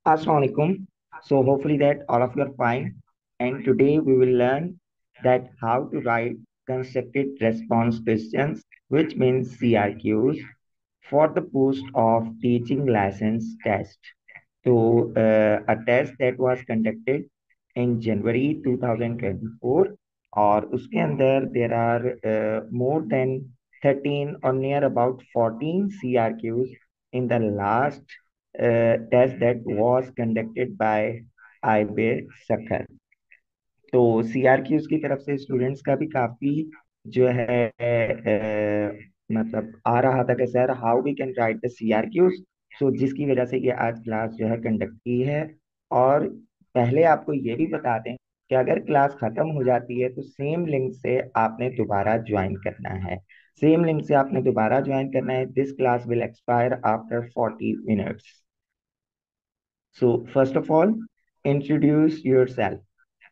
Assalamualaikum. So hopefully that all of you are fine. And today we will learn that how to write constructed response questions, which means CRQs, for the post of teaching license test. So a test that was conducted in January 2024 और उसके अंदर there are more than 13 or near about 14 CRQs in the last test that was conducted by IB Sakhar. तो सीआरक्यूज की तरफ से students का भी काफी जो है मतलब आ रहा था कि sir how we can write the CRQs. So जिसकी वजह से ये आज क्लास जो है कंडक्ट की है। और पहले आपको ये भी बता दें कि अगर क्लास खत्म हो जाती है तो सेम लिंक से आपने दोबारा ज्वाइन करना है। सेम लिंक से आपने दोबारा ज्वाइन करना है। This class will expire after 40 minutes. So first of all introduce your self.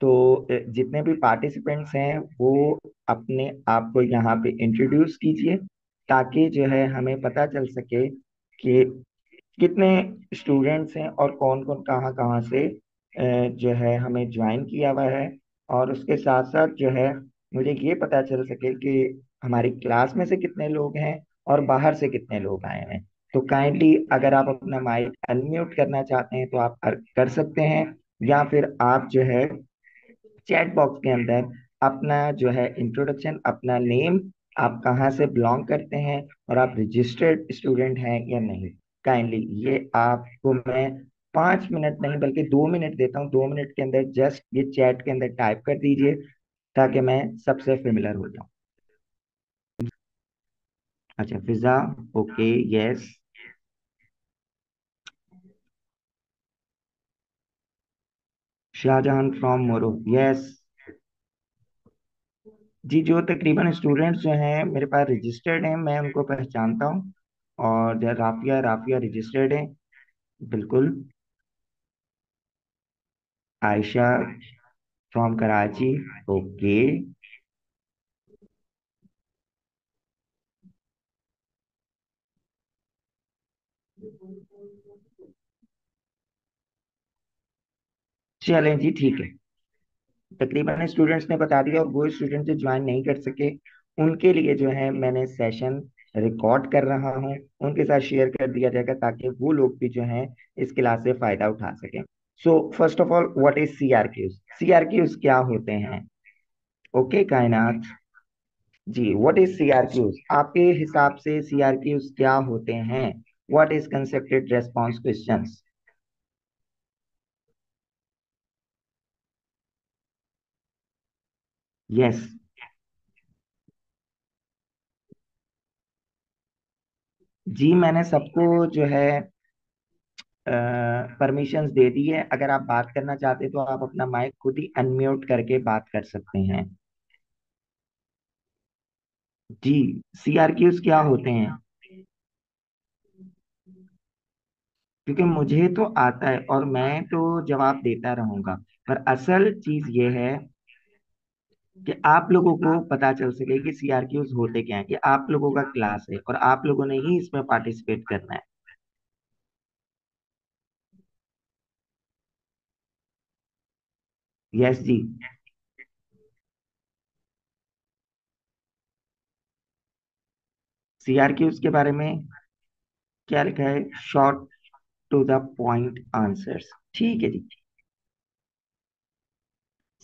तो जितने भी पार्टिसिपेंट्स हैं वो अपने आप को यहाँ पे इंट्रोड्यूस कीजिए ताकि जो है हमें पता चल सके कि कितने स्टूडेंट्स हैं और कौन कौन कहाँ कहाँ से जो है हमें ज्वाइन किया हुआ है। और उसके साथ साथ जो है मुझे ये पता चल सके कि हमारी क्लास में से कितने लोग हैं और बाहर से कितने लोग आए हैं। तो काइंडली अगर आप अपना माइक अनम्यूट करना चाहते हैं तो आप कर सकते हैं, या फिर आप जो है चैट बॉक्स के अंदर अपना जो है इंट्रोडक्शन, अपना नेम, आप कहाँ से बिलोंग करते हैं और आप रजिस्टर्ड स्टूडेंट हैं या नहीं, काइंडली ये आपको मैं 5 मिनट नहीं बल्कि 2 मिनट देता हूँ। 2 मिनट के अंदर जस्ट ये चैट के अंदर टाइप कर दीजिए ताकि मैं सबसे फेमिलर हो जाऊँ। अच्छा फिजा, ओके, यस। शाहजहान फ्रॉम मोरो, यस। जी, जो तकरीबन स्टूडेंट्स जो हैं मेरे पास रजिस्टर्ड हैं मैं उनको पहचानता हूँ। और जो राफिया राफिया रजिस्टर्ड है, बिल्कुल। Ayesha from Karachi, okay. चलें जी, ठीक है। तकरीबन स्टूडेंट्स ने बता दिया, और वो स्टूडेंट जो ज्वाइन नहीं कर सके उनके लिए जो है मैंने सेशन रिकॉर्ड कर रहा हूँ, उनके साथ शेयर कर दिया जाएगा ताकि वो लोग भी जो हैं इस क्लास से फायदा उठा सकें। So first of all what is CRQs? CRQs क्या होते हैं? ओके कायनात जी, व्हाट इज सीआरक्यूज? आपके हिसाब से सीआरक्यूज क्या होते हैं? What is constructed response questions? Yes जी, मैंने सबको जो है परमिशंस दे दी है। अगर आप बात करना चाहते तो आप अपना माइक खुद ही अनम्यूट करके बात कर सकते हैं। जी, सीआरक्यूज क्या होते हैं? क्योंकि मुझे तो आता है और मैं तो जवाब देता रहूंगा, पर असल चीज ये है कि आप लोगों को पता चल सके कि सीआरक्यूज होते क्या हैं। कि आप लोगों का क्लास है और आप लोगों ने ही इसमें पार्टिसिपेट करना है। यस जी। सीआरक्यूज के बारे में क्या लिखा है? Short to the point answers. ठीक है जी।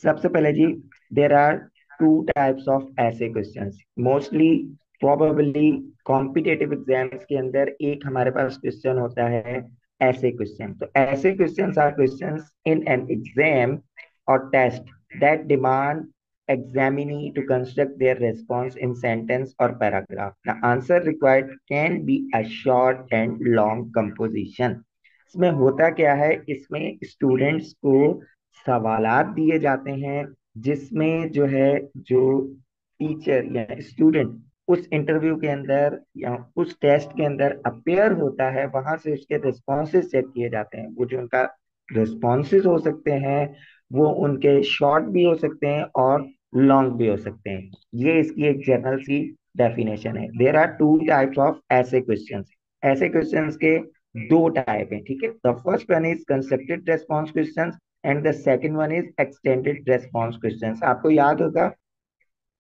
सबसे पहले जी, there are two types of ऐसे questions. Mostly probably competitive exams के अंदर एक हमारे पास क्वेश्चन होता है ऐसे क्वेश्चन। तो ऐसे questions are questions in an exam और test that demand examinee to construct their response in sentence or paragraph. The answer required can be a short and long composition. इसमें होता क्या है, इसमें स्टूडेंट्स को सवालात दिए जाते हैं जिसमें जो है जो टीचर या स्टूडेंट उस इंटरव्यू के अंदर या उस टेस्ट के अंदर अपेयर होता है वहां से उसके रिस्पॉन्सेज चेक किए जाते हैं। वो जो उनका रिस्पॉन्सेज हो सकते हैं वो उनके शॉर्ट भी हो सकते हैं और लॉन्ग भी हो सकते हैं। ये इसकी एक जनरल सी डेफिनेशन है। There are two types of ऐसे क्वेश्चंस। ऐसे क्वेश्चंस के दो टाइप है, ठीक है। The first one is constructed response questions and the second one is extended response questions. आपको याद होगा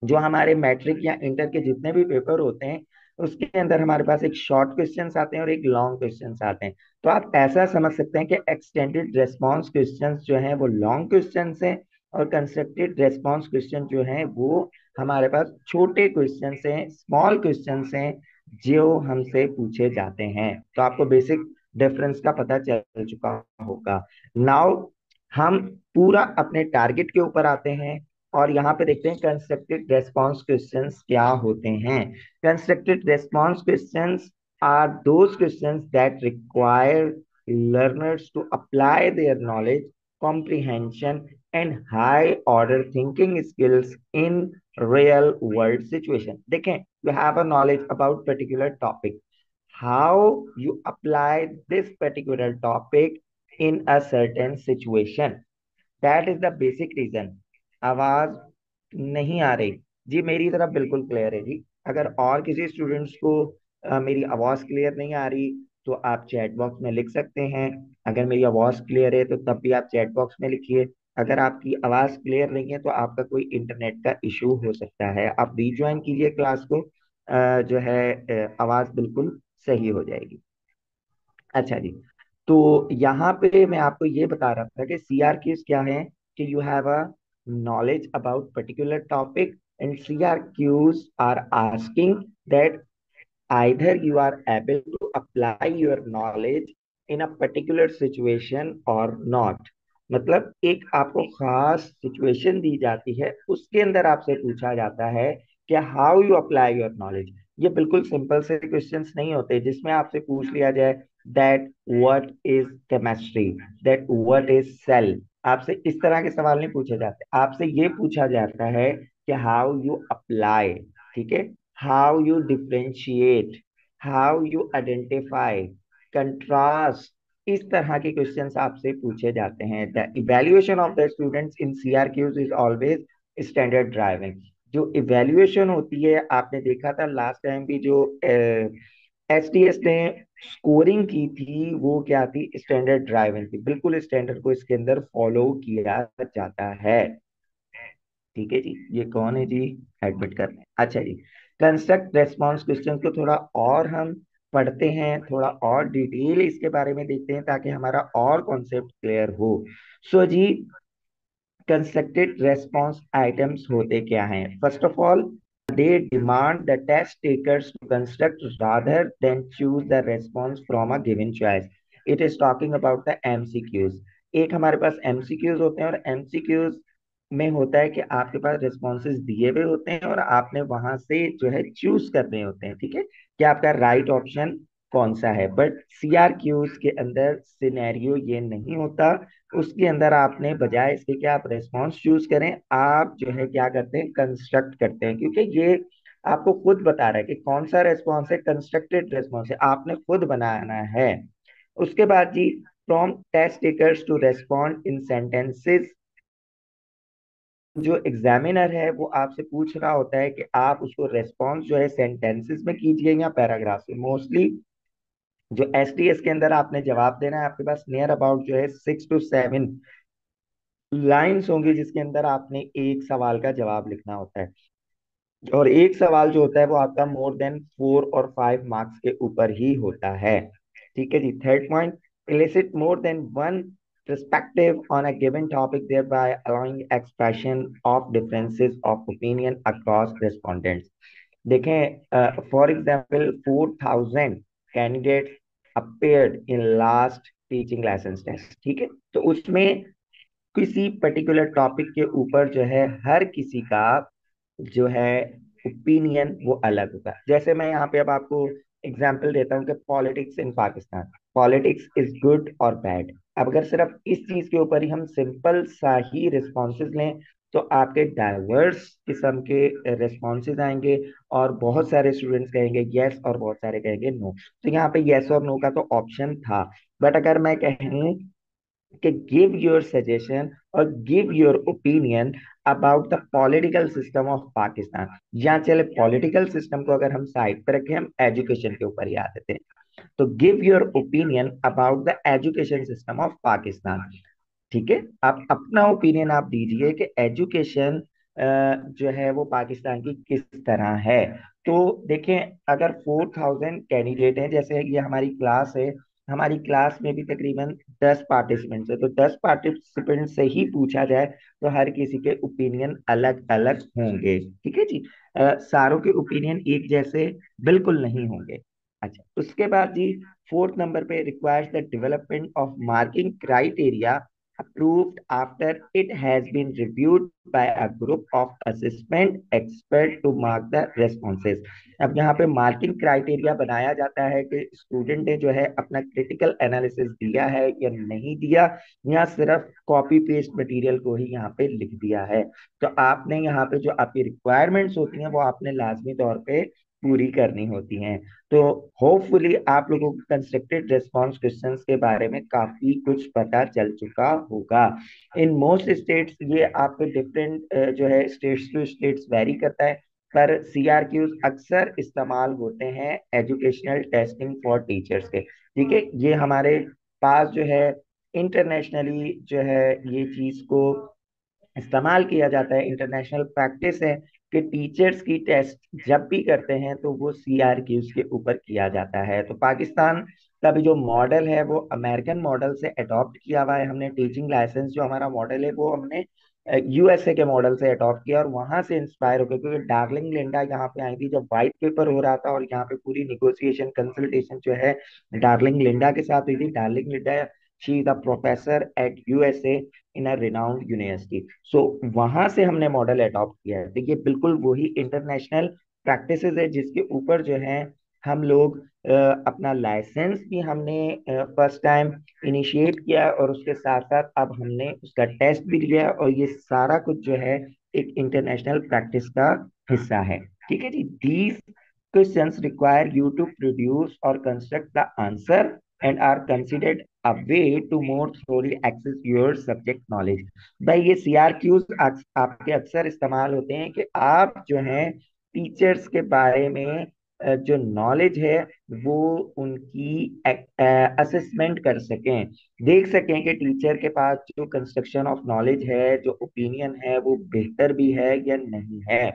जो हमारे मैट्रिक या इंटर के जितने भी पेपर होते हैं उसके अंदर हमारे पास एक शॉर्ट क्वेश्चंस आते हैं और एक लॉन्ग क्वेश्चंस आते हैं। तो आप ऐसा समझ सकते हैं कि एक्सटेंडेड रेस्पॉन्स क्वेश्चंस जो हैं वो लॉन्ग क्वेश्चंस हैं, और कंस्ट्रक्टेड रेस्पॉन्स क्वेश्चन जो हैं वो हमारे पास छोटे क्वेश्चंस हैं, स्मॉल क्वेश्चंस हैं जो हमसे पूछे जाते हैं। तो आपको बेसिक डिफरेंस का पता चल चुका होगा। नाउ हम पूरा अपने टारगेट के ऊपर आते हैं और यहाँ पे देखते हैं कंस्ट्रक्टेड रेस्पॉन्स क्वेश्चंस क्या होते हैं। Constructed response questions are those questions that require learners to apply their knowledge, comprehension, and high order thinking skills in real world situation. देखें, you have a knowledge about particular topic. How you apply this particular topic in a certain situation. That is the basic reason. आवाज नहीं आ रही जी? मेरी तरफ बिल्कुल clear है जी। अगर और किसी स्टूडेंट्स को मेरी आवाज क्लियर नहीं आ रही तो आप चैट बॉक्स में लिख सकते हैं। अगर मेरी आवाज क्लियर है तो तब भी आप चैट बॉक्स में लिखिए। अगर आपकी आवाज क्लियर नहीं है तो आपका कोई इंटरनेट का इशू हो सकता है, आप रीज्वाइन कीजिए क्लास को। जो है आवाज बिल्कुल सही हो जाएगी। अच्छा जी। तो यहाँ पे मैं आपको ये बता रहा था कि सीआरक्यूज क्या है, कि you have a knowledge about particular topic and CRQs are asking that either you are able to apply your knowledge in a particular situation or not। मतलब एक आपको खास सिचुएशन दी जाती है, उसके अंदर आपसे पूछा जाता है कि how you apply your knowledge. ये बिल्कुल सिंपल से क्वेश्चंस नहीं होते जिसमें आपसे पूछ लिया जाए that what is chemistry, that what is cell. आपसे इस तरह के सवाल नहीं पूछे जाते, आपसे ये पूछा जाता है कि हाउ यू अप्लाई, ठीक है, how you differentiate, how you identify, contrast. इस तरह के क्वेश्चंस आपसे पूछे जाते हैं। The evaluation of the students in CRQs is always standard driving. जो इवैल्यूएशन होती है, आपने देखा था लास्ट टाइम भी जो एसटीएस ने स्कोरिंग की थी वो क्या थी? स्टैंडर्ड ड्राइविंग थी। बिल्कुल स्टैंडर्ड को इसके अंदर फॉलो किया जाता है। ठीक है जी। ये कौन है जी? एडमिट कर रहे हैं। अच्छा जी। कंस्ट्रक्ट रेस्पॉन्स क्वेश्चन को थोड़ा और हम पढ़ते हैं, थोड़ा और डिटेल इसके बारे में देखते हैं ताकि हमारा और कॉन्सेप्ट क्लियर हो। सो जी, कंस्ट्रक्टेड रेस्पॉन्स आइटम्स होते क्या हैं? First of all, they demand the test takers to construct rather than choose the response from a given choice. It is talking about the MCQs। एक हमारे पास MCQs होते हैं और MCQs में होता है कि आपके पास रिस्पॉन्सेज दिए हुए होते हैं और आपने वहां से जो है चूज करने होते हैं, ठीक है, कि आपका राइट ऑप्शन कौन सा है। बट सीआरक्यूज के अंदर सिनेरियो ये नहीं होता। उसके अंदर आपने बजाय इसके कि आप रेस्पॉन्स चूज करें, आप जो है क्या करते हैं? कंस्ट्रक्ट करते हैं, क्योंकि ये आपको खुद बता रहा है कि कौन सा रेस्पॉन्स है, कंस्ट्रक्टेड रेस्पॉन्स है, आपने खुद बनाना है। उसके बाद जी, from test takers to respond in sentences. जो एग्जामिनर है वो आपसे पूछ रहा होता है कि आप उसको रेस्पॉन्स जो है सेंटेंसेस में कीजिए या पैराग्राफ में। मोस्टली जो एसटीएस के अंदर आपने जवाब देना है, आपके पास नियर अबाउट जो है 6 to 7 लाइंस होंगी जिसके अंदर आपने एक सवाल का जवाब लिखना होता है। और एक सवाल जो होता है वो आपका मोर देन 4 और 5 मार्क्स के ऊपर ही होता है। ठीक है जी। Third point, elicit more than one perspective on a given topic, thereby allowing expression of differences of opinion across respondents। देखें, for example 4,000 candidates appeared in last teaching license test, ठीक है। तो उसमें किसी पर्टिकुलर टॉपिक के ऊपर जो है हर किसी का जो है ओपिनियन वो अलग होगा। जैसे मैं यहाँ पे अब आपको एग्जांपल देता हूँ कि politics in Pakistan, politics is good और बैड। अब अगर सिर्फ इस चीज के ऊपर ही हम सिंपल सा ही रिस्पॉन्सेज लें तो आपके डाइवर्स किस्म के रिस्पॉन्सेज आएंगे और बहुत सारे स्टूडेंट्स कहेंगे यस और बहुत सारे कहेंगे नो। तो यहाँ पे यस और नो का तो ऑप्शन था। बट अगर मैं कहूँ कि गिव योर सजेशन और give your opinion about the political system of Pakistan, या चले पॉलिटिकल सिस्टम को अगर हम साइड पर रखें, हम एजुकेशन के ऊपर ही आ जाते हैं। तो give your opinion about the education system of Pakistan. ठीक है, आप अपना ओपिनियन आप दीजिए कि एजुकेशन जो है वो पाकिस्तान की किस तरह है। तो देखें, अगर 4000 कैंडिडेट हैं, जैसे ये हमारी क्लास है, हमारी क्लास में भी तकरीबन 10 पार्टिसिपेंट्स है, तो 10 पार्टिसिपेंट से ही पूछा जाए तो हर किसी के ओपिनियन अलग अलग होंगे। ठीक है जी, सारों के ओपिनियन एक जैसे बिल्कुल नहीं होंगे। अच्छा, उसके बाद जी, फोर्थ नंबर पे requires the development of marking criteria approved after it has been reviewed by a group of assessment expert to mark the responses। अब यहाँ पे मार्किंग क्राइटेरिया बनाया जाता है कि स्टूडेंट ने जो है अपना क्रिटिकल एनालिसिस दिया है या नहीं दिया, या सिर्फ कॉपी पेस्ट मटेरियल को ही यहाँ पे लिख दिया है। तो आपने यहाँ पे जो आपकी रिक्वायरमेंट्स होती हैं वो आपने लाजमी तौर पे पूरी करनी होती हैं। तो होपफुली आप लोगों को कंस्ट्रक्टेड रेस्पॉन्स क्वेश्चंस के बारे में काफी कुछ पता चल चुका होगा। इन मोस्ट स्टेट्स ये आपके डिफरेंट जो है स्टेट्स टू स्टेट्स वेरी करता है, पर सीआरक्यूज अक्सर इस्तेमाल होते हैं एजुकेशनल टेस्टिंग फॉर टीचर्स के। ठीक है, ये हमारे पास जो है इंटरनेशनली जो है ये चीज को इस्तेमाल किया जाता है, इंटरनेशनल प्रैक्टिस है कि टीचर्स की टेस्ट जब भी करते हैं तो वो सीआरक्यूज के ऊपर किया जाता है। तो पाकिस्तान का भी जो मॉडल है वो अमेरिकन मॉडल से अडॉप्ट किया हुआ है हमने। टीचिंग लाइसेंस जो हमारा मॉडल है वो हमने यूएसए के मॉडल से अडॉप्ट किया और वहां से इंस्पायर होकर, क्योंकि डार्लिंग लिंडा यहाँ पे आई थी जब व्हाइट पेपर हो रहा था, और यहाँ पे पूरी निगोसिएशन कंसल्टेशन जो है डार्लिंग लिंडा के साथ हुई थी। Darling Linda, she is a professor at USA in a renowned university. So वहां से हमने मॉडल अडॉप्ट किया है। तो ये बिल्कुल वही इंटरनेशनल प्रैक्टिसेस है जिसके ऊपर जो है हम लोग अपना लाइसेंस भी हमने फर्स्ट टाइम इनिशिएट किया, और उसके साथ साथ अब हमने उसका टेस्ट भी लिया, और ये सारा कुछ जो है एक इंटरनेशनल प्रैक्टिस का हिस्सा है। ठीक है जी, these questions require you to produce और construct the answer and are considered a way to more thoroughly access your subject knowledge। भाई ये सीआरक्यूज आपके अक्सर इस्तेमाल होते हैं कि आप जो है टीचर्स के बारे में जो नॉलेज है वो उनकी असेसमेंट कर सकें, देख सकें कि टीचर के पास जो कंस्ट्रक्शन ऑफ नॉलेज है, जो ओपिनियन है, वो बेहतर भी है या नहीं है।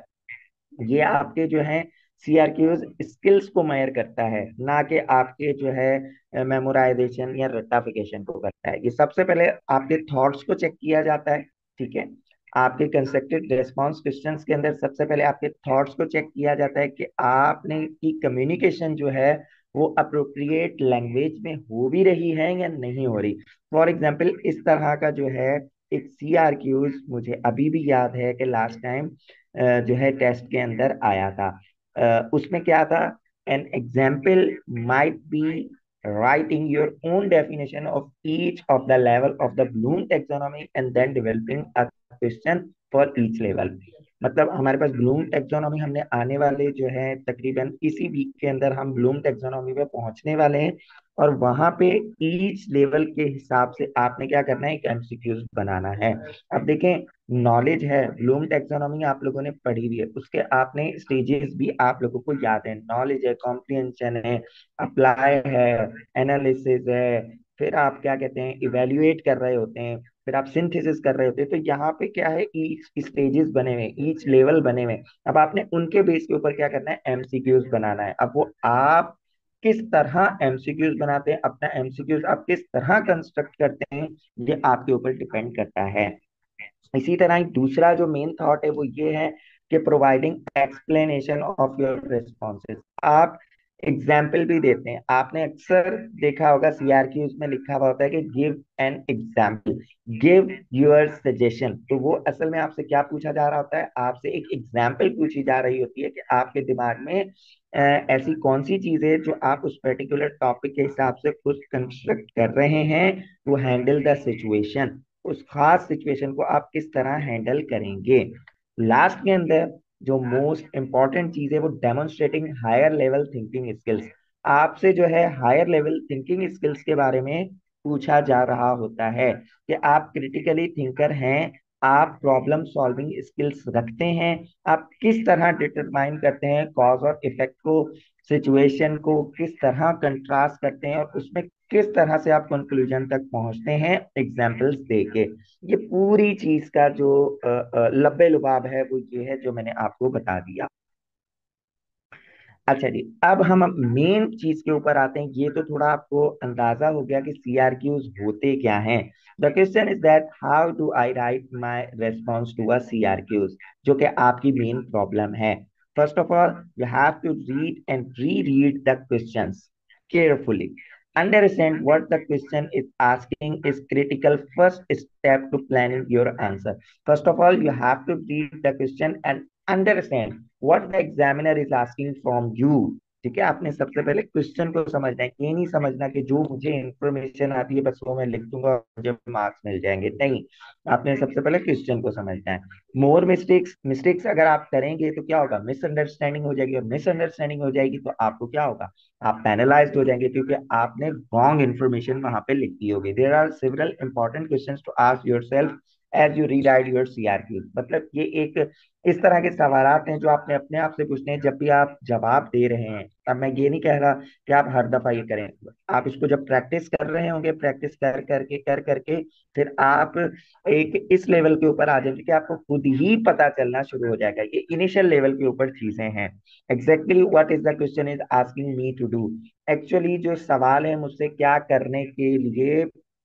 ये आपके जो है सीआरक्यूज स्किल्स को मेजर करता है, ना कि आपके जो है मेमोराइजेशन या रट्टाफिकेशन को करता है। ये सबसे पहले आपके थॉट्स को चेक किया जाता है। ठीक है, आपके कंस्ट्रक्टेड रेस्पॉन्स क्वेश्चंस के अंदर सबसे पहले आपके थॉट्स को चेक किया जाता है कि आपने की कम्युनिकेशन जो है वो अप्रोप्रिएट लैंग्वेज में हो भी रही है या नहीं हो रही। फॉर एग्जाम्पल, इस तरह का जो है एक सीआरक्यूज मुझे अभी भी याद है कि लास्ट टाइम जो है टेस्ट के अंदर आया था। उसमें क्या था, an example might be writing your own definition of each of the level of the Bloom taxonomy and then developing a question for each level। मतलब हमारे पास ब्लूम टेक्सोनॉमी हमने आने वाले जो है तकरीबन इसी वीक के अंदर हम ब्लूम टेक्सोनॉमी पे पहुंचने वाले हैं, और वहां पे ईच लेवल के हिसाब से आपने क्या करना है, एक एमसीक्यूज बनाना है। अब देखें, नॉलेज है, ब्लूम टेक्सोनॉमी आप लोगों ने पढ़ी हुई है, उसके आपने स्टेजेस भी आप लोगों को याद है। नॉलेज है, कॉम्प्रिहेंशन है, अप्लाई है, एनालिसिस है, फिर आप क्या कहते हैं इवेल्युएट कर रहे होते हैं, फिर आप सिंथेसिस कर रहे होते हैं। तो यहाँ पे क्या है, ईच स्टेजेस बने हुए, ईच लेवल बने हुए। अब आपने उनके बेस के ऊपर क्या करना है, एमसीक्यूज बनाना है। अब वो आप किस तरह एमसीक्यूज बनाते हैं, अपना एमसीक्यूज आप किस तरह कंस्ट्रक्ट करते हैं, ये आपके ऊपर डिपेंड करता है। इसी तरह एक दूसरा जो मेन थॉट है वो ये है कि providing explanation of your responses. आप एग्जाम्पल भी देते हैं, आपने अक्सर देखा होगा सीआरक्यूज में लिखा हुआ होता है कि give an example, give your suggestion. तो वो असल में आपसे क्या पूछा जा रहा होता है, आपसे एक एग्जाम्पल पूछी जा रही होती है कि आपके दिमाग में ऐसी कौन सी चीज है जो आप उस पर्टिकुलर टॉपिक के हिसाब से खुद कंस्ट्रक्ट कर रहे हैं टू हैंडल द सिचुएशन। उस खास सिचुएशन को आप किस तरह हैंडल करेंगे। लास्ट के अंदर जो मोस्ट इंपॉर्टेंट चीज है वो demonstrating higher level thinking skills. आपसे जो है हायर लेवल थिंकिंग स्किल्स के बारे में पूछा जा रहा होता है कि आप क्रिटिकली थिंकर हैं आप प्रॉब्लम सॉल्विंग स्किल्स रखते हैं, आप किस तरह डिटरमाइन करते हैं कॉज और इफेक्ट को, सिचुएशन को किस तरह कंट्रास्ट करते हैं, और उसमें किस तरह से आप कंक्लूजन तक पहुंचते हैं एग्जाम्पल्स देके। ये पूरी चीज का जो लब्बे लुबाब है वो ये है जो मैंने आपको बता दिया। अच्छा जी, अब हम मेन चीज के ऊपर आते हैं। ये तो थोड़ा आपको अंदाजा हो गया कि सीआरक्यूज होते क्या हैं। The question is that how do I write my response to a CRQs, जो कि आपकी मेन प्रॉब्लम है। First of all, you have to read and reread the questions carefully. Understand what the question is asking is critical first step to planning your answer. First of all, you have to read the question and understand what the examiner is asking from you. ठीक है, आपने सबसे पहले question को समझना है। ये नहीं समझना कि जो मुझे इंफॉर्मेशन आती है बस वो मैं लिख दूंगा और मुझे मार्क्स मिल जाएंगे, नहीं। आपने सबसे पहले क्वेश्चन को समझना है। मोर मिस्टेक्स मिस्टेक्स अगर आप करेंगे तो क्या होगा, मिसअंडरस्टैंडिंग हो जाएगी, और मिसअंडरस्टैंडिंग हो जाएगी तो आपको क्या होगा, आप पैनलाइज्ड हो जाएंगे, क्योंकि आपने रॉन्ग इन्फॉर्मेशन वहां पे लिख दी होगी। There are several important questions to ask yourself as you rewrite your CRQ. मतलब ये एक इस तरह के सवालात हैं जो आपने अपने आप से पूछने हैं जब भी आप जवाब दे रहे हैं। अब मैं ये नहीं कह रहा कि आप हर दफा ये करें, आप इसको जब प्रैक्टिस कर रहे होंगे, प्रैक्टिस कर करके फिर आप एक इस लेवल के ऊपर आ जाएंगे कि आपको खुद ही पता चलना शुरू हो जाएगा। ये इनिशियल लेवल के ऊपर चीजें हैं। Exactly what is the question is asking me to do. Actually जो सवाल है मुझसे क्या करने के लिए,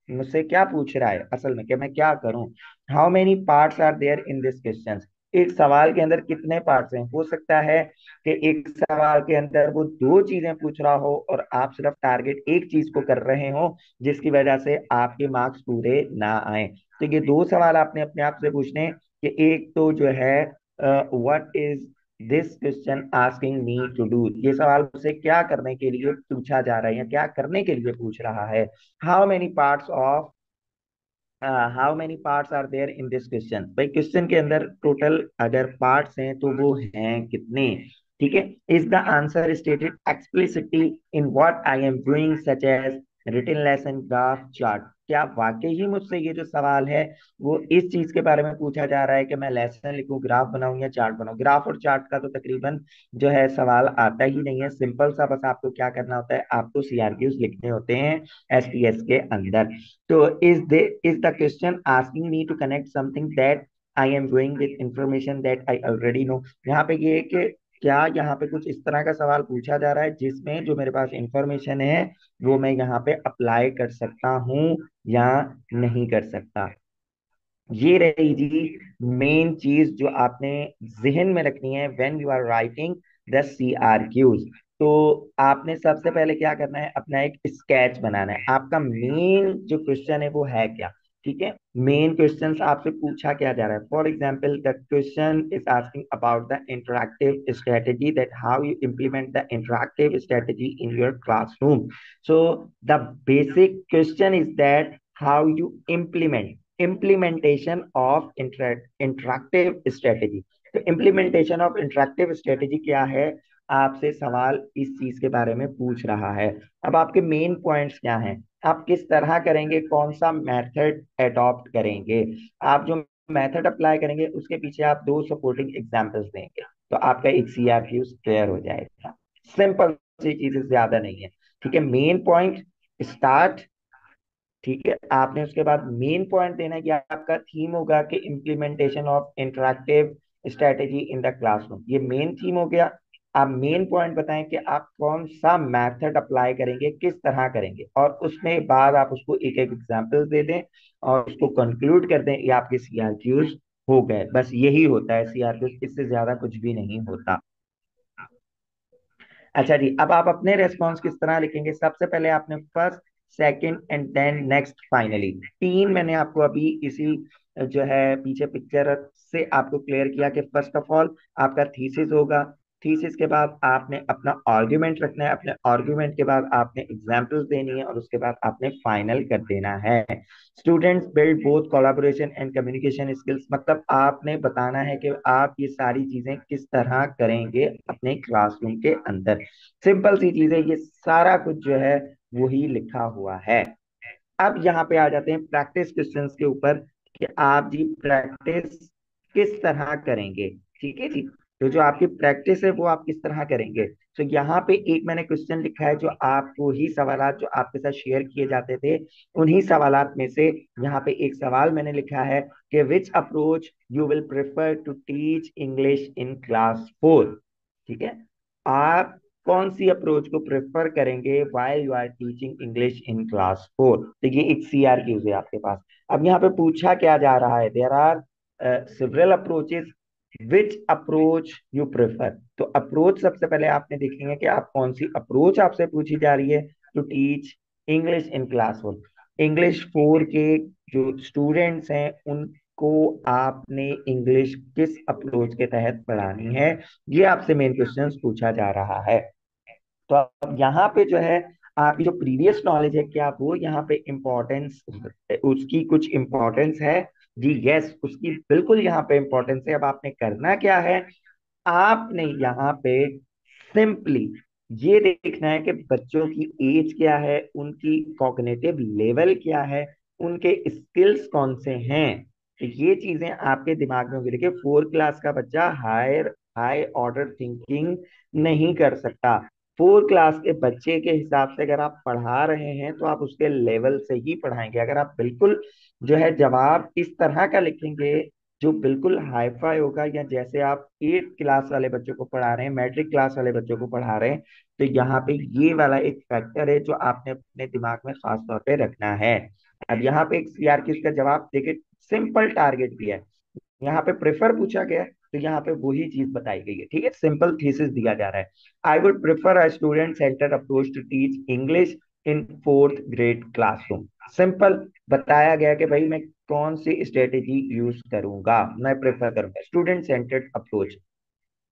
मुझसे क्या पूछ रहा है असल में, कि मैं क्या करूं। How many parts are there in this question. एक सवाल के अंदर कितने पार्ट्स हैं। हो सकता है कि एक सवाल के अंदर वो दो चीजें पूछ रहा हो और आप सिर्फ टारगेट एक चीज को कर रहे हो, जिसकी वजह से आपके मार्क्स पूरे ना आए। तो ये दो सवाल आपने अपने आप से पूछने हैं कि एक तो जो है what is this question asking me to do, ये सवाल मुझसे क्या करने के लिए पूछा जा रहा है या क्या करने के लिए पूछ रहा है। How many parts of how many parts are there in this question, भाई क्वेश्चन के अंदर टोटल अगर पार्ट्स हैं तो वो हैं कितने। ठीक है, is the answer stated explicitly in what I am doing such as written lesson graph chart. क्या वाकई ही मुझसे ये जो सवाल है वो इस चीज के बारे में पूछा जा रहा है कि मैं लेसन लिखूं, ग्राफ बनाऊं या चार्ट बनाऊं। ग्राफ और चार्ट का तो तकरीबन जो है सवाल आता ही नहीं है, सिंपल सा बस आपको क्या करना होता है, आपको सीआरक्यूज लिखने होते हैं एसपीएस के अंदर। So is the question asking me to connect something that I am doing with information that I already know। यहाँ पे ये है कि क्या यहाँ पे कुछ इस तरह का सवाल पूछा जा रहा है जिसमें जो मेरे पास इंफॉर्मेशन है वो मैं यहाँ पे अप्लाई कर सकता हूँ या नहीं कर सकता। ये रही जी मेन चीज जो आपने जहन में रखनी है when you are writing the CRQs. तो आपने सबसे पहले क्या करना है, अपना एक स्केच बनाना है। आपका मेन जो क्वेश्चन है वो है क्या। ठीक है, मेन क्वेश्चन आपसे पूछा क्या जा रहा है। For example the question is asking about the interactive strategy, that how you implement the interactive strategy in your classroom. So the basic question is that how you implementation of interactive strategy. तो implementation of interactive strategy क्या है, आपसे सवाल इस चीज के बारे में पूछ रहा है। अब आपके मेन पॉइंट्स क्या हैं, आप किस तरह करेंगे, कौन सा मेथड अडॉप्ट करेंगे। आप जो मेथड अप्लाई करेंगे उसके पीछे आप दो सपोर्टिंग एग्जांपल्स देंगे, तो आपका एक सीआरक्यू क्लियर हो जाएगा। सिंपल सी चीजें, ज्यादा नहीं है। ठीक है, मेन पॉइंट स्टार्ट। ठीक है, आपने उसके बाद मेन पॉइंट देना है कि आपका थीम होगा कि implementation of interactive strategy in the classroom, ये मेन थीम हो गया। आप मेन पॉइंट बताएं कि आप कौन सा मेथड अप्लाई करेंगे, किस तरह करेंगे, और उसमें बाद आप उसको एक एक एग्जांपल दे दें और उसको कंक्लूड कर दें। ये आपके सीआरक्यूज हो गए। बस यही होता है सीआरक्यूज, इससे ज्यादा कुछ भी नहीं होता। अच्छा जी, अब आप अपने रेस्पॉन्स किस तरह लिखेंगे। सबसे पहले आपने first, second and then next, finally, तीन मैंने आपको अभी इसी जो है पीछे पिक्चर से आपको क्लियर किया कि फर्स्ट ऑफ ऑल आपका थीसिस होगा। थीसिस के बाद आपने अपना आर्ग्यूमेंट रखना है, अपने आर्ग्यूमेंट के बाद आपने एग्जांपल्स देनी है, और उसके बाद आपने फाइनल कर देना है। Students build both collaboration and communication skills, मतलब आपने बताना है कि आप ये सारी चीजें किस तरह करेंगे अपने क्लासरूम के अंदर। सिंपल सी चीजें, ये सारा कुछ जो है वही लिखा हुआ है। अब यहाँ पे आ जाते हैं प्रैक्टिस क्वेश्चंस के ऊपर कि आप जी प्रैक्टिस किस तरह करेंगे। ठीक है जी। तो जो आपकी प्रैक्टिस है वो आप किस तरह करेंगे। तो यहाँ पे एक मैंने क्वेश्चन लिखा है, जो आपको ही सवालात जो आपके साथ शेयर किए जाते थे उन्हीं सवालात में से यहाँ पे एक सवाल मैंने लिखा है कि which approach you will prefer to teach English in class 4। ठीक है। आप कौन सी अप्रोच को प्रेफर करेंगे while you are teaching English in class 4। तो ये एक CRQ है आपके पास। अब यहाँ पे पूछा क्या जा रहा है, there are several approaches, which approach you prefer. तो अप्रोच सबसे पहले आपने देखेंगे कि आप कौन सी अप्रोच आपसे पूछी जा रही है to teach English in class 4। English 4 के जो स्टूडेंट्स हैं उनको आपने इंग्लिश किस अप्रोच के तहत पढ़ानी है, ये आपसे मेन क्वेश्चन पूछा जा रहा है। तो अब यहाँ पे जो है आपकी जो प्रीवियस नॉलेज है क्या वो यहाँ पे इम्पोर्टेंस, उसकी कुछ इम्पोर्टेंस है। जी यस, उसकी बिल्कुल यहाँ पे इम्पोर्टेंस है। अब आपने करना क्या है, आपने यहाँ पे सिंपली ये देखना है कि बच्चों की एज क्या है, उनकी कॉग्निटिव लेवल क्या है, उनके स्किल्स कौन से हैं। तो ये चीजें आपके दिमाग में होगी। देखिए 4 क्लास का बच्चा हायर हाई ऑर्डर थिंकिंग नहीं कर सकता। 4 क्लास के बच्चे के हिसाब से अगर आप पढ़ा रहे हैं तो आप उसके लेवल से ही पढ़ाएंगे। अगर आप बिल्कुल जो है जवाब इस तरह का लिखेंगे जो बिल्कुल हाईफाई होगा, या जैसे आप 8 क्लास वाले बच्चों को पढ़ा रहे हैं, मैट्रिक क्लास वाले बच्चों को पढ़ा रहे हैं, तो यहाँ पे ये वाला एक फैक्टर है जो आपने अपने दिमाग में खास तौर पे रखना है। अब यहाँ पे एक CRQ का जवाब देखिए, सिंपल टारगेट भी है। यहाँ पे प्रेफर पूछा गया है तो यहाँ पे वही चीज बताई गई है। ठीक है, सिंपल थीसिस दिया जा रहा है। I would prefer a student center approach to teach English in 4th grade classroom. Simple बताया गया कि भाई मैं कौन सी स्ट्रेटेजी यूज करूंगा, मैं प्रेफर करूंगा student centered approach,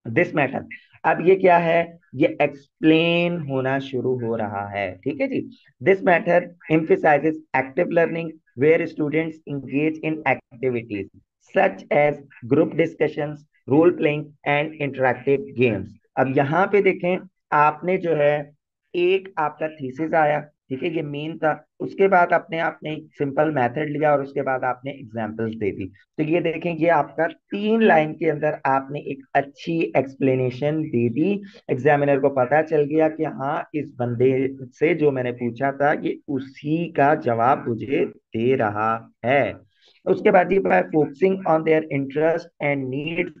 this matter. अब ये क्या है, ये एक्सप्लेन होना शुरू हो रहा है। ठीक है जी। This matter emphasizes active learning where students engage in activities such as group discussions, role playing and interactive games. अब यहाँ पे देखें, आपने जो है एक आपका थीसिस आया, ठीक है, ये मेन था। उसके बाद आपने आपने एक सिंपल मेथड लिया और उसके बाद आपने एग्जांपल्स दे दी। तो ये देखें, ये आपका 3 लाइन के अंदर आपने एक अच्छी एक्सप्लेनेशन दे दी। एग्जामिनर को पता चल गया कि हाँ इस बंदे से जो मैंने पूछा था ये उसी का जवाब मुझे दे रहा है। उसके बाद ये by focusing on their interest and needs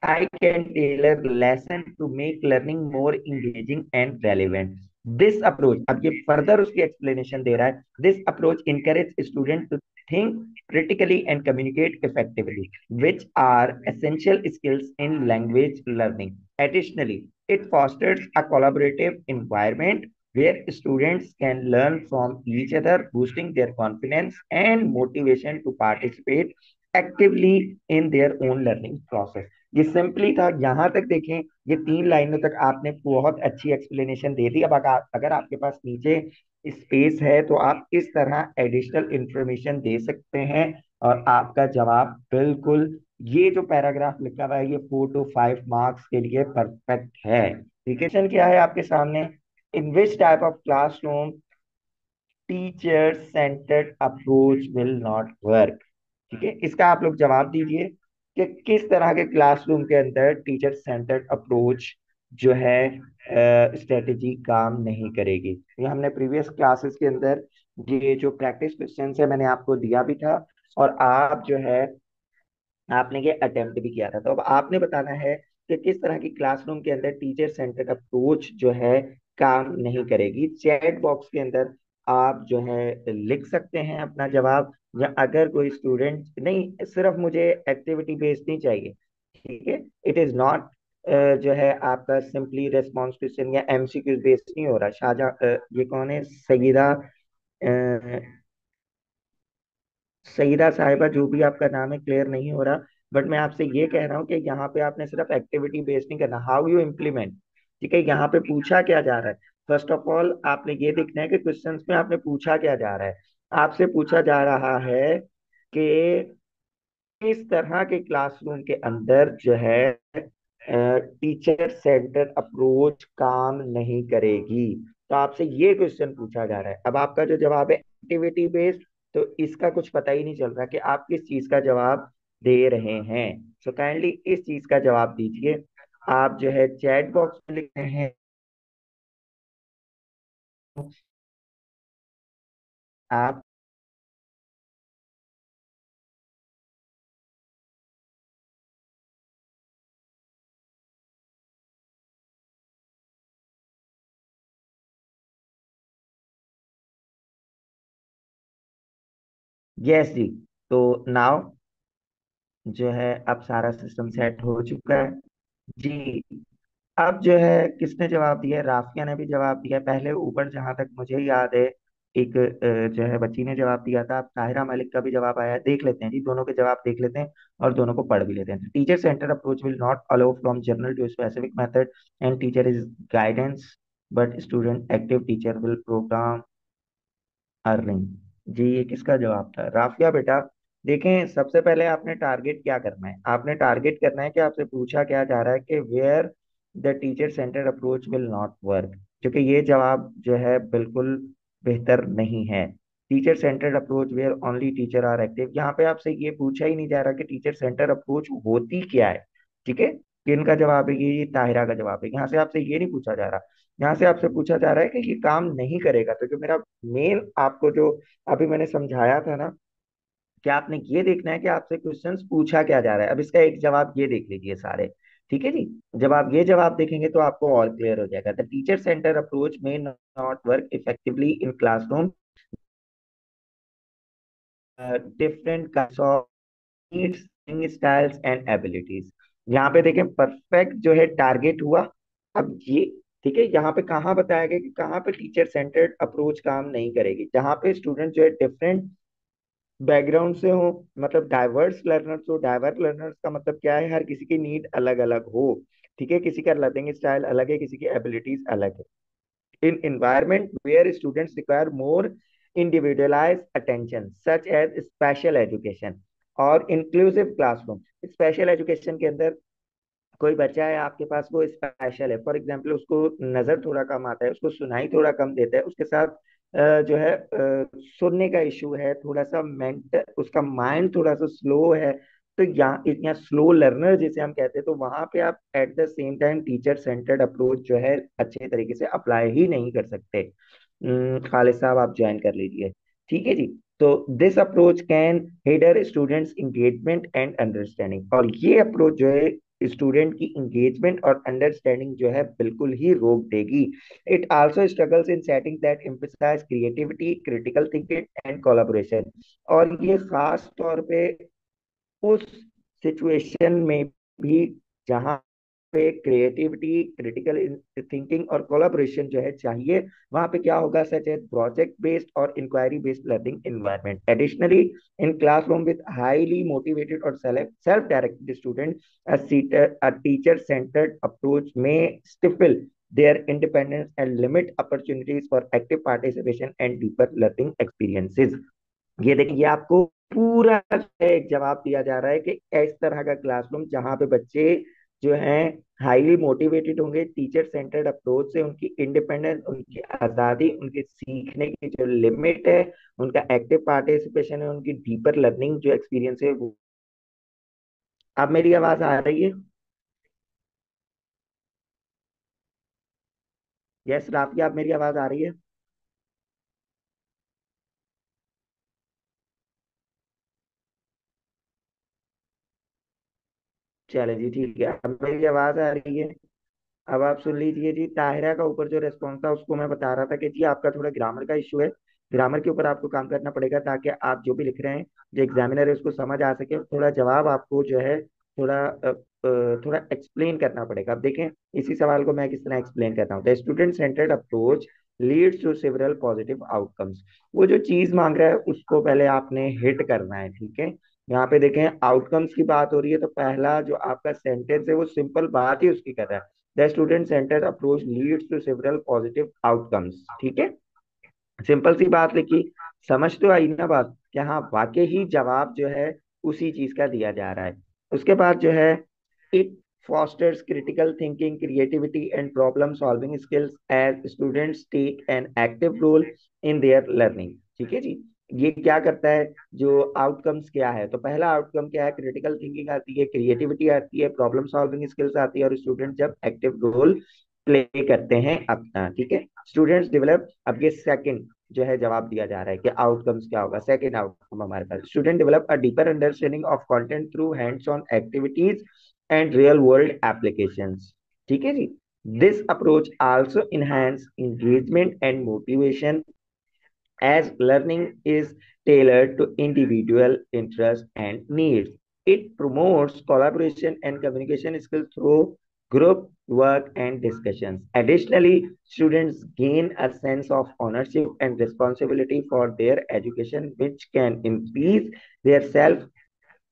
I can tailor lesson to make learning more engaging and relevant. This approach, अब ये फर्दर उसकी एक्सप्लेनेशन दे रहा है, this approach encourage student to think critically and communicate effectively, which are essential skills in language learning. Additionally, it fosters a collaborative environment where students can learn from each other, boosting their confidence and motivation to participate actively in their own learning process. ये simply था, यहाँ तक देखें ये 3 लाइनों तक आपने बहुत अच्छी एक्सप्लेनेशन दे दी। अब अगर आपके पास नीचे स्पेस है तो आप इस तरह एडिशनल इंफॉर्मेशन दे सकते हैं और आपका जवाब बिल्कुल, ये जो पैराग्राफ लिखा हुआ है ये 4 to 5 मार्क्स के लिए परफेक्ट है। क्वेश्चन क्या है आपके सामने, in which type of classroom teacher centred approach will not work. ठीक है, इसका आप लोग जवाब दीजिए कि किस तरह के क्लासरूम के अंदर टीचर सेंटर्ड अप्रोच जो है स्ट्रेटेजी काम नहीं करेगी। ये हमने प्रीवियस क्लासेस के अंदर ये जो प्रैक्टिस क्वेश्चन है मैंने आपको दिया भी था, और आप जो है आपने ये अटेम्प्ट भी किया था। तो अब आपने बताना है कि किस तरह की क्लासरूम के अंदर टीचर सेंटर्ड अप्रोच जो है काम नहीं करेगी। चैट बॉक्स के अंदर आप जो है लिख सकते हैं अपना जवाब, या अगर कोई स्टूडेंट नहीं, सिर्फ मुझे एक्टिविटी बेस्ड नहीं चाहिए। ठीक है, इट इज नॉट जो है आपका सिंपली रेस्पॉन्स क्वेश्चन या MCQ बेस्ड नहीं हो रहा। ये कौन है, सईदा साहिबा, जो भी आपका नाम है क्लियर नहीं हो रहा, बट मैं आपसे ये कह रहा हूँ कि यहाँ पे आपने सिर्फ एक्टिविटी बेस्ड नहीं करना, हाउ यू इम्प्लीमेंट। ठीक है, यहाँ पे पूछा क्या जा रहा है, फर्स्ट ऑफ ऑल आपने ये देखना है कि क्वेश्चंस में आपने पूछा क्या जा रहा है। आपसे पूछा जा रहा है कि किस तरह के क्लासरूम के अंदर जो है टीचर सेंटर अप्रोच काम नहीं करेगी। तो आपसे ये क्वेश्चन पूछा जा रहा है। अब आपका जो जवाब है एक्टिविटी बेस्ड, तो इसका कुछ पता ही नहीं चल रहा कि आप किस चीज का जवाब दे रहे हैं। सो काइंडली इस चीज का जवाब दीजिए। आप जो है चैट बॉक्स में लिख रहे हैं। आप यस जी। तो नाउ जो है अब सारा सिस्टम सेट हो चुका है जी। अब जो है किसने जवाब दिया, राफिया ने भी जवाब दिया पहले ऊपर जहां तक मुझे याद है। एक जो है बच्ची ने जवाब दिया था। अब ताहिरा मलिक का भी जवाब आया है। देख लेते हैं जी, दोनों के जवाब देख लेते हैं और दोनों को पढ़ भी लेते हैं। Teacher center approach will not allow from general to specific method and teacher is guidance but student active teacher will program earning. जी ये किसका जवाब था, राफिया बेटा। देखें सबसे पहले आपने टारगेट क्या करना है, आपने टारगेट करना है कि आपसे पूछा क्या जा रहा है कि where the teacher center approach will not work. क्योंकि ये जवाब जो है बिल्कुल बेहतर नहीं है। Teacher centred approach where only teacher are active, यहाँ पे आपसे ये पूछा ही नहीं जा रहा कि टीचर सेंटर अप्रोच होती क्या है। ठीक है, किनका जवाब है ये ताहिरा का जवाब है। यहाँ से आपसे ये नहीं पूछा जा रहा, यहाँ से आपसे पूछा जा रहा है कि ये काम नहीं करेगा। तो जो मेरा मेन आपको जो अभी मैंने समझाया था ना कि आपने ये देखना है कि आपसे क्वेश्चंस पूछा क्या जा रहा है। अब इसका एक जवाब ये देख लीजिए सारे। ठीक है जी, जब आप ये जवाब देखेंगे तो आपको और क्लियर हो जाएगा। द टीचर सेंटर अप्रोच में not work effectively in classroom, different kinds of needs, styles and abilities. यहाँ पे देखें परफेक्ट जो है टारगेट हुआ। अब ये ठीक है, यहाँ पे कहाँ बताया गया कि कहाँ पे टीचर सेंटर्ड अप्रोच काम नहीं करेगी, जहाँ पे स्टूडेंट जो है डिफरेंट बैकग्राउंड से हो, मतलब डाइवर्स लर्नर्स हो। डाइवर्स लर्नर्स का मतलब क्या है, हर किसी की नीड अलग अलग हो। ठीक है, किसी का लर्निंग स्टाइल अलग है, किसी की एबिलिटीज अलग है। in environment where students require more individualized attention such as special education और inclusive classroom। स्पेशल एजुकेशन के अंदर कोई बच्चा है आपके पास, वो स्पेशल है, फॉर एग्जाम्पल उसको नजर थोड़ा कम आता है, उसको सुनाई थोड़ा कम देता है, उसके साथ जो है सुनने का इशू है, थोड़ा सा मेंट उसका माइंड थोड़ा सा स्लो है। तो यहाँ स्लो लर्नर जिसे हम कहते हैं, तो वहां पे आप at the same time teacher centred approach जो है अच्छे तरीके से अप्लाई ही नहीं कर सकते। खालिद साहब आप ज्वाइन कर लीजिए। ठीक है जी। तो this approach can header students engagement and understanding, और ये अप्रोच जो है स्टूडेंट की इंगेजमेंट और अंडरस्टैंडिंग जो है बिल्कुल ही रोक देगी। It also struggles in setting that emphasize creativity, critical thinking and collaboration. और ये खास तौर पे उस सिचुएशन में भी जहाँ पे क्रिएटिविटी, क्रिटिकल थिंकिंग और कोलैबोरेशन जो है चाहिए, वहां पे क्या होगा, सच एज प्रोजेक्ट बेस्ड और inquiry based learning environment. Additionally in classroom with highly motivated और self directed student, a teacher centered approach may stifle their independence and limit opportunities for active participation and deeper learning experiences। ये देखिए, ये आपको पूरा एक जवाब दिया जा रहा है कि इस तरह का क्लासरूम जहाँ पे बच्चे जो हैं हाईली मोटिवेटेड होंगे, टीचर सेंटर्ड अप्रोच से उनकी इंडिपेंडेंस, उनकी आज़ादी, उनके सीखने की जो लिमिट है, उनका एक्टिव पार्टिसिपेशन है, उनकी डीपर लर्निंग जो एक्सपीरियंस है वो। अब मेरी आवाज आ रही है? यस राफिया, अब मेरी आवाज आ रही है? चले जी ठीक है, अब मेरी आवाज आ रही है। अब आप सुन लीजिए जी, ताहिरा का ऊपर जो रेस्पॉन्स था उसको मैं बता रहा था कि जी आपका थोड़ा ग्रामर का इशू है। ग्रामर के ऊपर आपको काम करना पड़ेगा ताकि आप जो भी लिख रहे हैं, जो एग्जामिनर है उसको समझ आ सके। थोड़ा जवाब आपको जो है थोड़ा थोड़ा एक्सप्लेन करना पड़ेगा। अब देखें इसी सवाल को मैं किस तरह एक्सप्लेन करता हूँ। The student centered approach leads to several positive outcomes. वो जो चीज मांग रहा है उसको पहले आपने हिट करना है। ठीक है, यहाँ पे देखें आउटकम्स की बात हो रही है, तो पहला जो आपका सेंटेंस है वो सिंपल बात ही उसकी कर रहा है। The student centered approach leads to several positive outcomes. ठीक है, सिंपल सी बात लिखी, समझ तो आई ना बात, कि हाँ वाकई ही जवाब जो है उसी चीज का दिया जा रहा है। उसके बाद जो है, it fosters critical thinking, creativity and problem solving skills as students take an active role in their learning। ठीक है जी। ये क्या करता है, जो आउटकम्स क्या है, तो पहला आउटकम क्या है, क्रिटिकल थिंकिंग आती है, क्रिएटिविटी आती है, प्रॉब्लम सॉल्विंग स्किल्स आती है, और स्टूडेंट जब एक्टिव रोल प्ले करते हैं अपना, ठीक है। स्टूडेंट्स डेवलप, अब ये सेकंड जो है जवाब दिया जा रहा है कि आउटकम्स क्या होगा, सेकंड आउटकम हमारे पास, student develop a deeper understanding of content through hands on activities and real world applications, ठीक है जी। This approach also enhance engagement and motivation as learning is tailored to individual interests and needs. It promotes collaboration and communication skills through group work and discussions. Additionally, students gain a sense of ownership and responsibility for their education, which can increase their self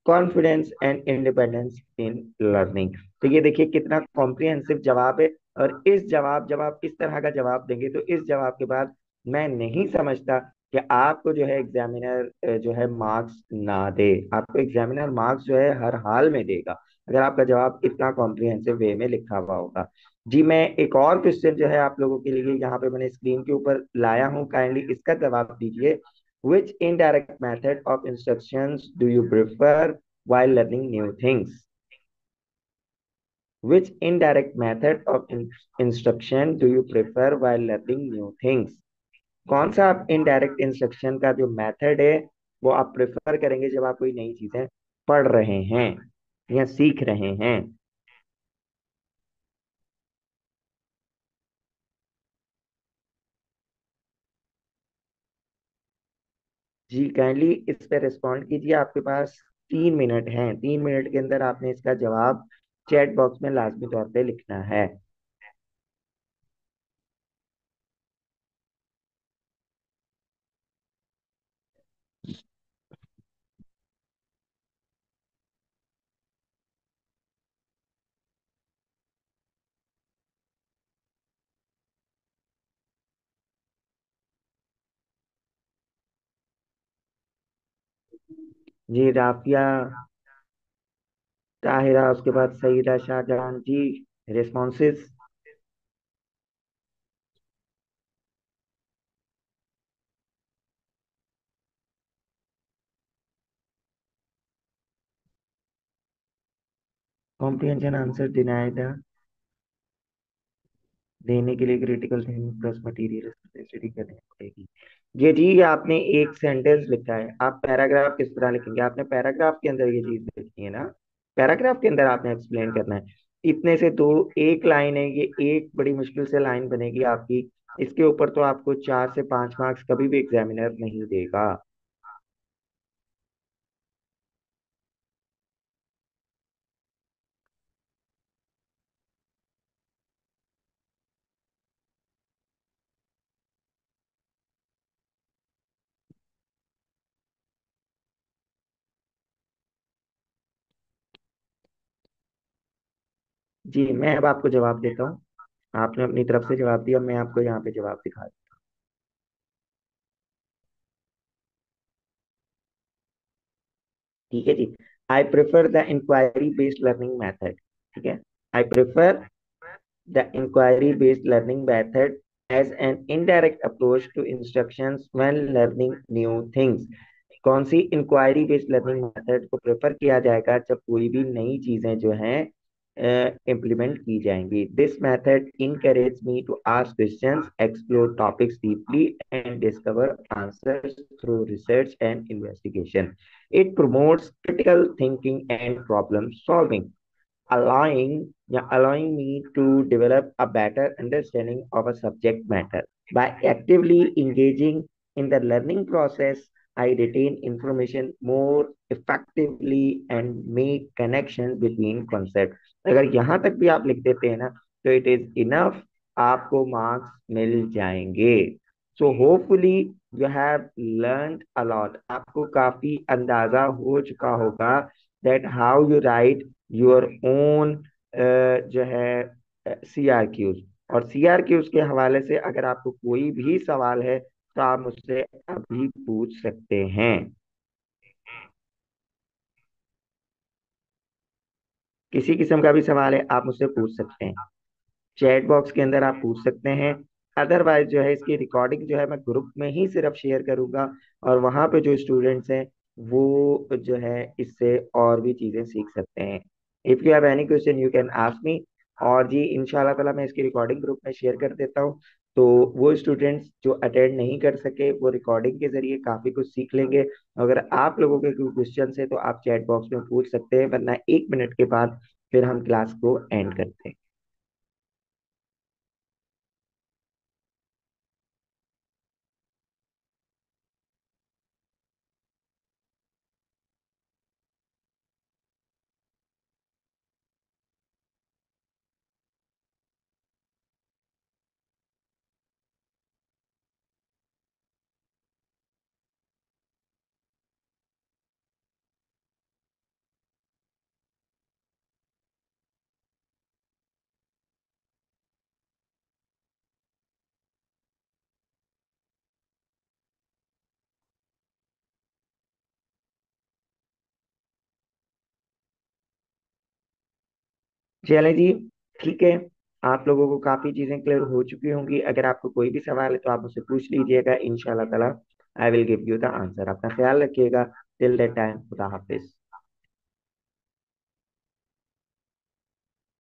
confidence and independence in learning. तो ये देखिए कितना comprehensive जवाब है। और इस जवाब, जब आप इस तरह का जवाब देंगे, तो इस जवाब के बाद मैं नहीं समझता कि आपको जो है एग्जामिनर जो है मार्क्स ना दे। आपको एग्जामिनर मार्क्स जो है हर हाल में देगा, अगर आपका जवाब इतना कॉम्प्रिहेंसिव वे में लिखा हुआ होगा। जी, मैं एक और क्वेश्चन जो है आप लोगों के लिए यहाँ पे मैंने स्क्रीन के ऊपर लाया हूँ, काइंडली इसका जवाब दीजिए। Which indirect method of instructions do you prefer while learning new things? Which indirect method of instruction do you prefer while learning new things? कौन सा आप इनडायरेक्ट इंस्ट्रक्शन का जो मेथड है वो आप प्रेफर करेंगे जब आप कोई नई चीजें पढ़ रहे हैं या सीख रहे हैं? जी, काइंडली इस पे रिस्पॉन्ड कीजिए। आपके पास 3 मिनट हैं, 3 मिनट के अंदर आपने इसका जवाब चैट बॉक्स में लाजमी तौर पे लिखना है। जी, राफिया, ताहिरा, उसके बाद सईदा शाहजहां जी, रिस्पॉन्सेस। कॉम्प्रिहेंशन आंसर डिनाइड देने के लिए critical thinking plus material study करनी पड़ेगी। ये आपने एक सेंटेंस लिखा है, आप पैराग्राफ किस तरह लिखेंगे? आपने पैराग्राफ के अंदर ये चीज लिखनी है ना, पैराग्राफ के अंदर आपने एक्सप्लेन करना है। इतने से दो, एक लाइन है ये, एक बड़ी मुश्किल से लाइन बनेगी आपकी, इसके ऊपर तो आपको 4 से 5 मार्क्स कभी भी एग्जामिनर नहीं देगा। जी, मैं अब आपको जवाब देता हूँ। आपने अपनी तरफ से जवाब दिया, मैं आपको यहाँ पे जवाब दिखा। ठीक है जी। I prefer the inquiry based learning method. ठीक है, I prefer the inquiry based learning method as an indirect approach to instructions when learning new things. कौन सी इंक्वायरी बेस्ड लर्निंग मेथड को प्रेफर किया जाएगा जब कोई भी नई चीजें जो हैं इम्प्लीमेंट की जाएंगी? This method encourage me to ask questions, explore topics deeply and discover answers through research and investigation. It promotes critical thinking and problem solving, allowing me to develop a better understanding of a subject matter. By actively engaging in the learning process, I retain information more effectively and make connections between concepts. अगर यहाँ तक भी आप लिख देते हैं ना, तो इट इज इनफ, आपको मार्क्स मिल जाएंगे। So hopefully you have learn a lot, आपको काफी अंदाजा हो चुका होगा that how you right your own जो है सी आर क्यूज। और सी आर क्यूज के हवाले से अगर आपको कोई भी सवाल है तो आप मुझसे अभी पूछ सकते हैं। किसी किस्म का भी सवाल है आप मुझसे पूछ सकते हैं, चैट बॉक्स के अंदर आप पूछ सकते हैं। अदरवाइज जो है इसकी रिकॉर्डिंग जो है मैं ग्रुप में ही सिर्फ शेयर करूंगा, और वहां पे जो स्टूडेंट्स हैं वो जो है इससे और भी चीजें सीख सकते हैं। If you have any question you can ask me. और जी इंशाल्लाह ताला मैं इसकी रिकॉर्डिंग ग्रुप में शेयर कर देता हूँ, तो वो स्टूडेंट्स जो अटेंड नहीं कर सके वो रिकॉर्डिंग के जरिए काफी कुछ सीख लेंगे। अगर आप लोगों के कोई क्वेश्चन है तो आप चैट बॉक्स में पूछ सकते हैं, वरना 1 मिनट के बाद फिर हम क्लास को एंड करते हैं। चले जी, ठीक है। आप लोगों को काफी चीजें क्लियर हो चुकी होंगी। अगर आपको कोई भी सवाल है तो आप मुझसे पूछ लीजिएगा, इंशाल्लाह ताला I will give you the answer. अपना ख्याल रखिएगा। टिल दैट टाइम, खुदा हाफिज।